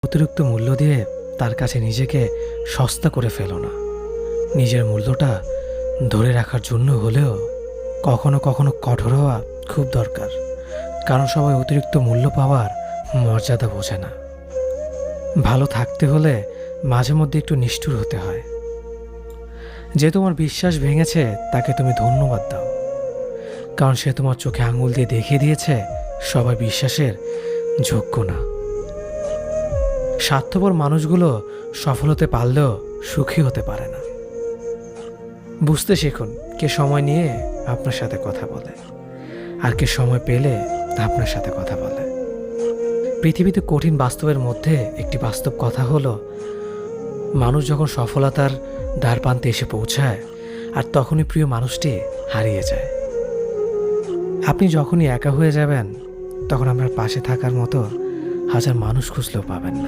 অতিরিক্ত মূল্য দিয়ে তার কাছে নিজেকে সস্তা করে ফেলো না। নিজের মূল্যটা ধরে রাখার জন্য হলেও কখনো কখনো কঠোর হওয়া খুব দরকার, কারণ সবাই অতিরিক্ত মূল্য পাওয়ার মর্যাদা বোঝে না। ভালো থাকতে হলে মাঝে মধ্যে একটু নিষ্ঠুর হতে হয়। যে তোমার বিশ্বাস ভেঙেছে তাকে তুমি ধন্যবাদ দাও, কারণ সে তোমার চোখে আঙুল দিয়ে দেখিয়ে দিয়েছে সবাই বিশ্বাসের যোগ্য না। স্বার্থপর মানুষগুলো সফল হতে পারলেও সুখী হতে পারে না। বুঝতে শিখুন কে সময় নিয়ে আপনার সাথে কথা বলে আর কে সময় পেলে আপনার সাথে কথা বলে। পৃথিবীতে কঠিন বাস্তবের মধ্যে একটি বাস্তব কথা হলো, মানুষ যখন সফলতার দ্বার প্রান্তে এসে পৌঁছায় আর তখনই প্রিয় মানুষটি হারিয়ে যায়। আপনি যখনই একা হয়ে যাবেন তখন আপনার পাশে থাকার মতো হাজার মানুষ খুঁজলেও পাবেন না।